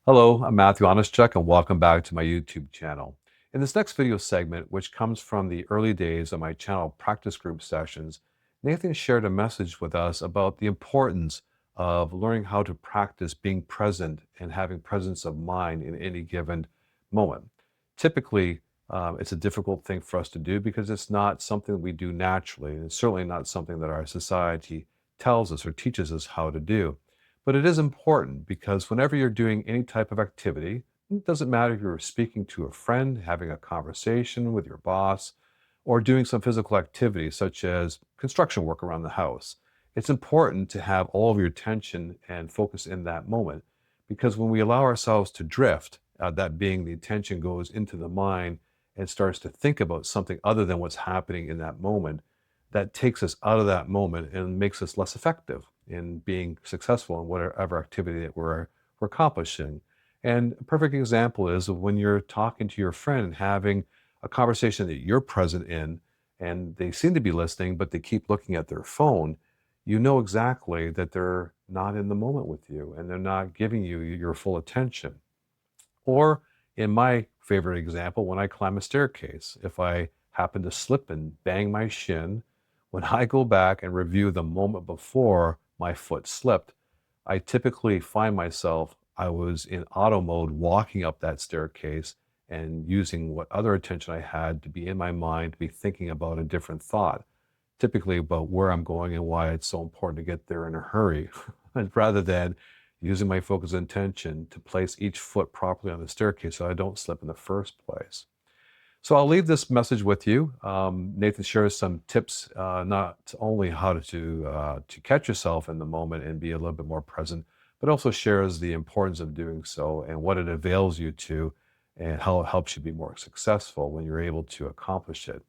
Hello, I'm Matthew Honestchuk, and welcome back to my YouTube channel. In this next video segment, which comes from the early days of my channel practice group sessions, Nathan shared a message with us about the importance of learning how to practice being present and having presence of mind in any given moment. Typically, it's a difficult thing for us to do because it's not something we do naturally, and it's certainly not something that our society tells us or teaches us how to do. But it is important because whenever you're doing any type of activity, it doesn't matter if you're speaking to a friend, having a conversation with your boss, or doing some physical activity such as construction work around the house. It's important to have all of your attention and focus in that moment because when we allow ourselves to drift, that being the attention goes into the mind and starts to think about something other than what's happening in that moment, that takes us out of that moment and makes us less effective in being successful in whatever activity that we're accomplishing. And a perfect example is when you're talking to your friend and having a conversation that you're present in, and they seem to be listening, but they keep looking at their phone, you know exactly that they're not in the moment with you and they're not giving you your full attention. Or in my favorite example, when I climb a staircase, if I happen to slip and bang my shin, when I go back and review the moment before my foot slipped, I typically find myself, I was in auto mode walking up that staircase and using what other attention I had to be in my mind, to be thinking about a different thought, typically about where I'm going and why it's so important to get there in a hurry, rather than using my focus and attention to place each foot properly on the staircase so I don't slip in the first place. So I'll leave this message with you. Nathan shares some tips, not only how to catch yourself in the moment and be a little bit more present, but also shares the importance of doing so and what it avails you to, and how it helps you be more successful when you're able to accomplish it.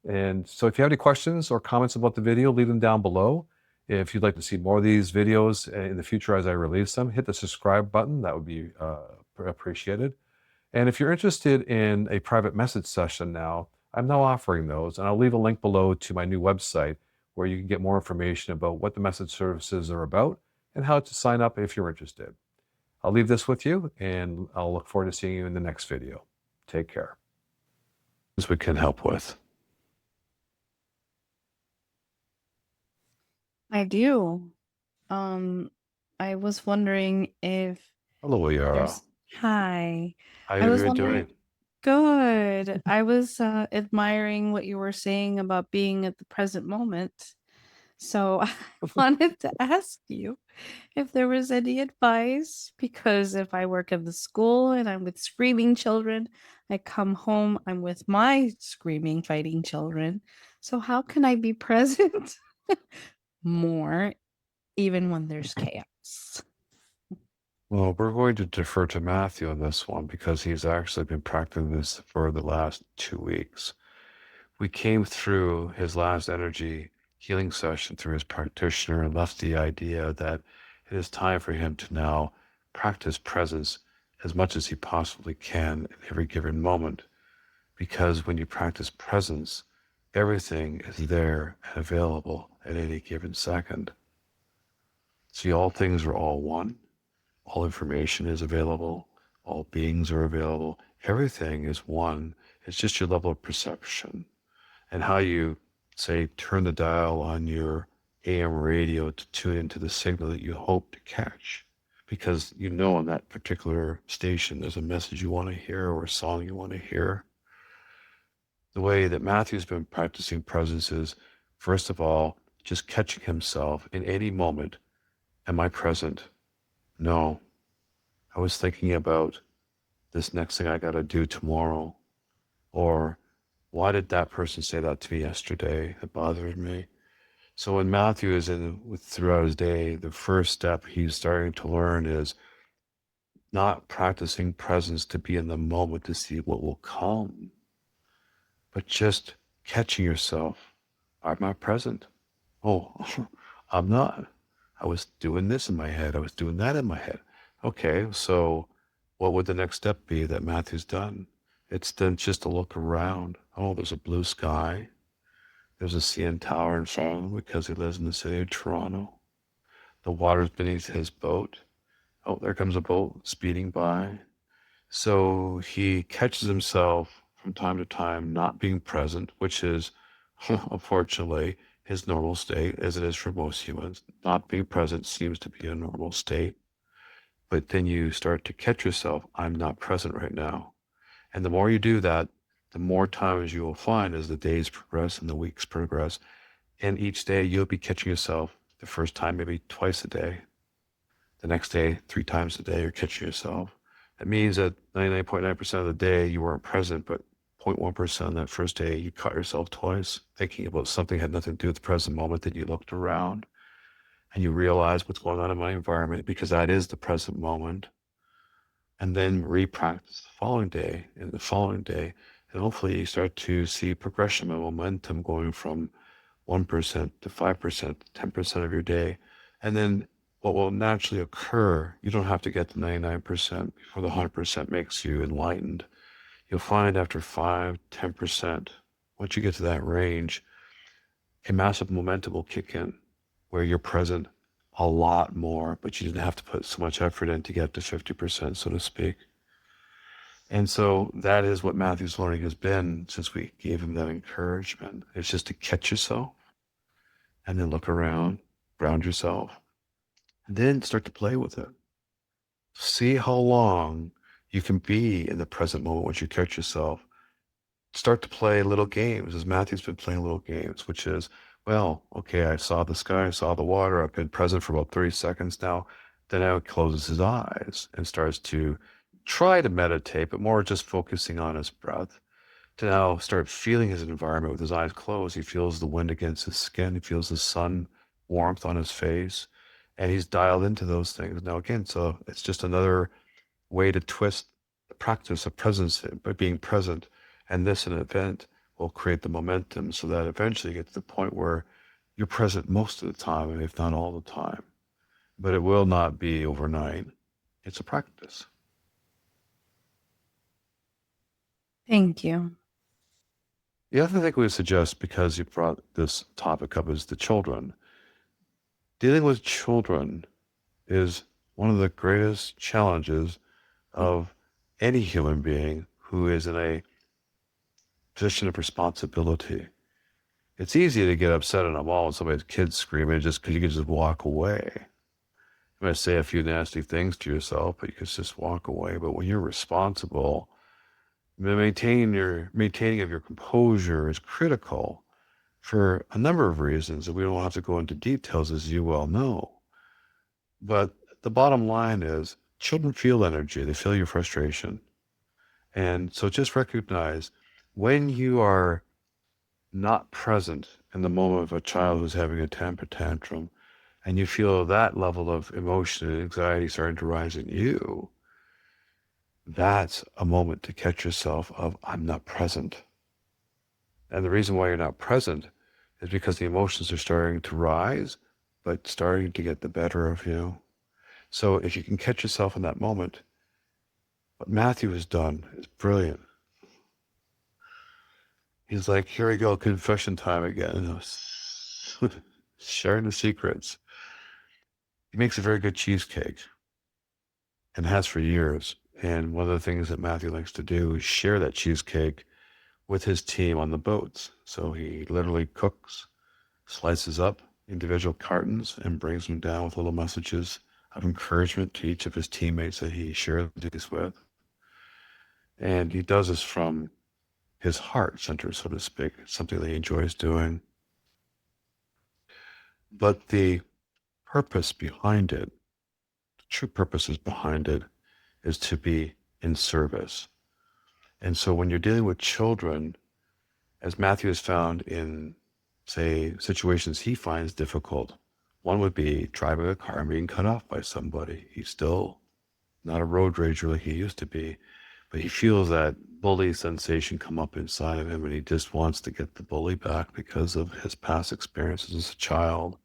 And so if you have any questions or comments about the video, leave them down below. If you'd like to see more of these videos in the future as I release them, hit the subscribe button. That would be appreciated. And if you're interested in a private message session now, I'm now offering those, and I'll leave a link below to my new website where you can get more information about what the message services are about and how to sign up if you're interested. I'll leave this with you, and I'll look forward to seeing you in the next video. Take care. As we can help with. I do. I was wondering if Hello, Yara. there's hi. How I are was you wondering doing? good. I was admiring what you were saying about being at the present moment. So I wanted to ask you if there was any advice because if I work at the school and I'm with screaming children, I come home, I'm with my screaming, fighting children. So how can I be present more even when there's chaos? Well, we're going to defer to Matthew on this one because he's actually been practicing this for the last 2 weeks. We came through his last energy healing session through his practitioner and left the idea that it is time for him to now practice presence as much as he possibly can in every given moment. Because when you practice presence, everything is there and available at any given second. See, all things are all one. All information is available. All beings are available. Everything is one. It's just your level of perception and how you, say, turn the dial on your AM radio to tune into the signal that you hope to catch. Because you know on that particular station there's a message you want to hear or a song you want to hear. The way that Matthew's been practicing presence is, first of all, just catching himself in any moment. Am I present? No. I was thinking about this next thing I got to do tomorrow. Or why did that person say that to me yesterday? It bothered me. So when Matthew is throughout his day, the first step he's starting to learn is not practicing presence to be in the moment to see what will come, but just catching yourself. Am I present? Oh, I'm not. I was doing this in my head. I was doing that in my head. Okay, so what would the next step be that Matthew's done? It's then just to look around. Oh, there's a blue sky. There's a CN Tower in front of him because he lives in the city of Toronto. The water's beneath his boat. Oh, there comes a boat speeding by. So he catches himself from time to time not being present, which is unfortunately his normal state, as it is for most humans. Not being present seems to be a normal state. But then you start to catch yourself, I'm not present right now. And the more you do that, the more times you will find as the days progress and the weeks progress. And each day you'll be catching yourself the first time, maybe twice a day. The next day, 3 times a day, you're catching yourself. That means that 99.9% of the day you weren't present, but 0.1% on that first day, you caught yourself twice thinking about something that had nothing to do with the present moment. Then you looked around and you realize what's going on in my environment because that is the present moment. And then re-practice the following day and the following day. And hopefully you start to see progression and momentum going from 1% to 5% to 10% of your day. And then what will naturally occur, you don't have to get to 99% before the 100% makes you enlightened. You'll find after 5, 10%, once you get to that range, a massive momentum will kick in where you're present a lot more, but you didn't have to put so much effort in to get to 50%, so to speak. And so that is what Matthew's learning has been since we gave him that encouragement. It's just to catch yourself and then look around, ground yourself, and then start to play with it. See how long you can be in the present moment once you catch yourself. Start to play little games, as Matthew's been playing little games, which is, well, okay, I saw the sky, I saw the water, I've been present for about 30 seconds now. Then now he closes his eyes and starts to try to meditate, but more just focusing on his breath. To now start feeling his environment with his eyes closed. He feels the wind against his skin. He feels the sun warmth on his face. And he's dialed into those things. Now, again, so it's just another way to twist the practice of presence by being present. And this, an event, will create the momentum so that eventually you get to the point where you're present most of the time, if not all the time. But it will not be overnight. It's a practice. Thank you. The other thing we would suggest, because you brought this topic up, is the children. Dealing with children is one of the greatest challenges of any human being who is in a position of responsibility. It's easy to get upset in a mall when somebody's kids screaming just because you can just walk away. You might say a few nasty things to yourself, but you can just walk away. But when you're responsible, maintaining of your composure is critical for a number of reasons that we don't have to go into details, as you well know. But the bottom line is children feel energy, they feel your frustration. And so just recognize when you are not present in the moment of a child who's having a temper tantrum and you feel that level of emotion and anxiety starting to rise in you, that's a moment to catch yourself of, I'm not present. And the reason why you're not present is because the emotions are starting to rise, but starting to get the better of you. So if you can catch yourself in that moment, what Matthew has done is brilliant. He's like, here we go, confession time again. Sharing the secrets. He makes a very good cheesecake and has for years. And one of the things that Matthew likes to do is share that cheesecake with his team on the boats. So he literally cooks, slices up individual cartons, and brings them down with little messages of encouragement to each of his teammates that he shares this with. And he does this from his heart center, so to speak. It's something that he enjoys doing. But the purpose behind it, the true purposes behind it, is to be in service. And so when you're dealing with children, as Matthew has found in, say, situations he finds difficult, one would be driving a car and being cut off by somebody. He's still not a road rager like he used to be, but he feels that bully sensation come up inside of him and he just wants to get the bully back because of his past experiences as a child.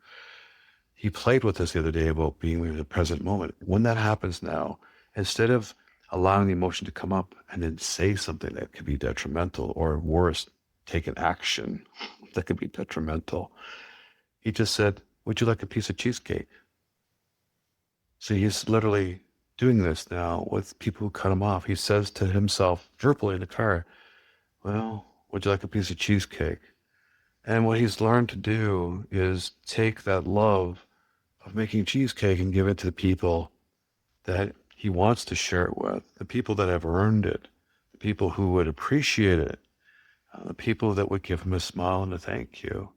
He played with us the other day about being in the present moment. When that happens now, instead of allowing the emotion to come up and then say something that could be detrimental, or worse, take an action that could be detrimental, he just said, would you like a piece of cheesecake? So he's literally doing this now with people who cut him off. He says to himself verbally in the car, well, would you like a piece of cheesecake? And what he's learned to do is take that love of making cheesecake and give it to the people that he wants to share it with, the people that have earned it, the people who would appreciate it, the people that would give him a smile and a thank you.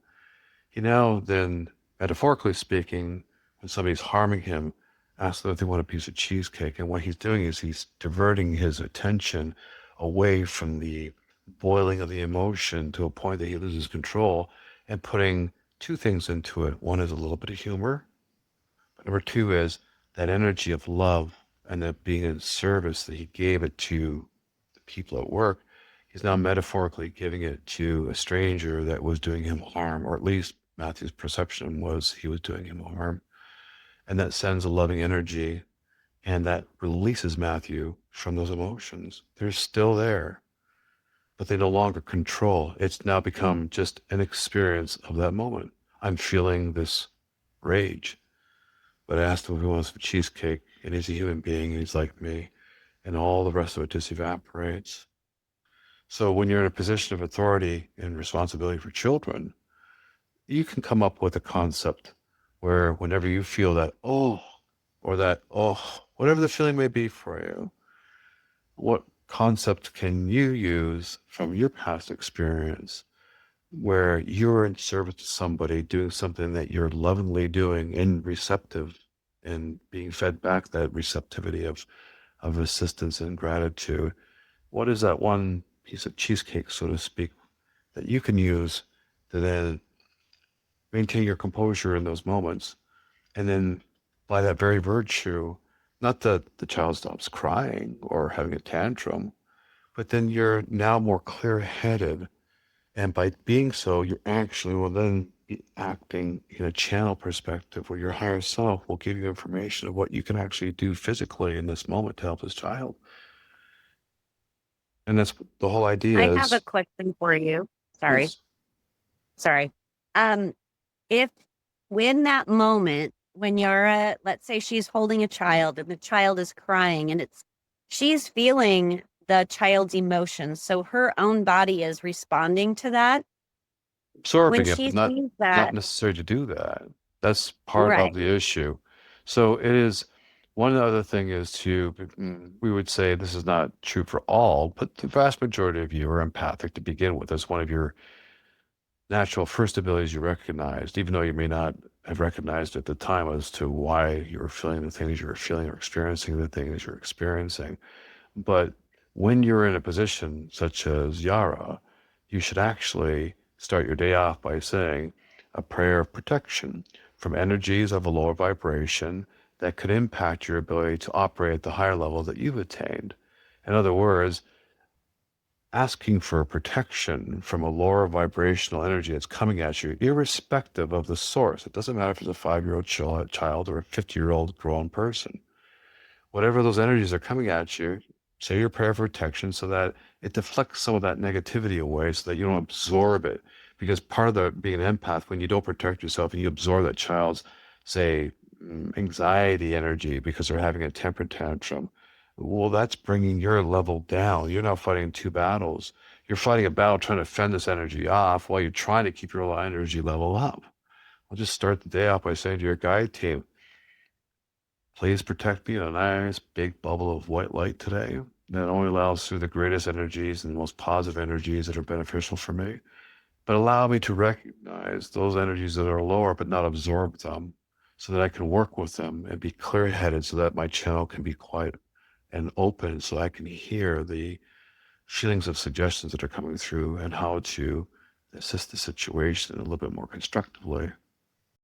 He now then, metaphorically speaking, when somebody's harming him, asks them if they want a piece of cheesecake. And what he's doing is he's diverting his attention away from the boiling of the emotion to a point that he loses control and putting two things into it. One is a little bit of humor, but number two is that energy of love and that being in service that he gave it to the people at work. He's now metaphorically giving it to a stranger that was doing him harm, or at least Matthew's perception was he was doing him harm. And that sends a loving energy and that releases Matthew from those emotions. They're still there, but they no longer control. It's now become just an experience of that moment. I'm feeling this rage, but I asked him if he wants some cheesecake, and he's a human being, and he's like me, and all the rest of it just evaporates. So when you're in a position of authority and responsibility for children, you can come up with a concept where whenever you feel that, oh, or that, oh, whatever the feeling may be for you, what concept can you use from your past experience where you're in service to somebody doing something that you're lovingly doing and receptive and being fed back that receptivity of assistance and gratitude? What is that one piece of cheesecake, so to speak, that you can use to then maintain your composure in those moments? And then by that very virtue, not that the child stops crying or having a tantrum, but then you're now more clear-headed. And by being so, you actually will then be acting in a channel perspective where your higher self will give you information of what you can actually do physically in this moment to help this child. And that's the whole I idea have a is, question for you. Sorry. please. Sorry. Um, if when that moment when you're let's say she's holding a child and the child is crying and she's feeling the child's emotions, so her own body is responding to that. When Absorbing it, she but not sees not that, necessary to do that. That's part of right. the issue. So it is one other thing is to we would say this is not true for all, but the vast majority of you are empathic to begin with. That's one of your natural first abilities you recognized, even though you may not have recognized at the time as to why you were feeling the things you were feeling or experiencing the things you're experiencing. But when you're in a position such as Yara, you should actually start your day off by saying a prayer of protection from energies of a lower vibration that could impact your ability to operate at the higher level that you've attained. In other words, asking for protection from a lower vibrational energy that's coming at you, irrespective of the source. It doesn't matter if it's a 5-year-old child or a 50-year-old grown person. Whatever those energies are coming at you, say your prayer for protection so that it deflects some of that negativity away so that you don't absorb it. Because part of the being an empath, when you don't protect yourself and you absorb that child's, say, anxiety energy because they're having a temper tantrum, well, that's bringing your level down. You're now fighting two battles. You're fighting a battle trying to fend this energy off while you're trying to keep your energy level up. I'll just start the day off by saying to your guide team, please protect me in a nice big bubble of white light today that only allows through the greatest energies and the most positive energies that are beneficial for me. But allow me to recognize those energies that are lower, but not absorb them so that I can work with them and be clear headed so that my channel can be quiet and open so I can hear the feelings of suggestions that are coming through and how to assist the situation a little bit more constructively.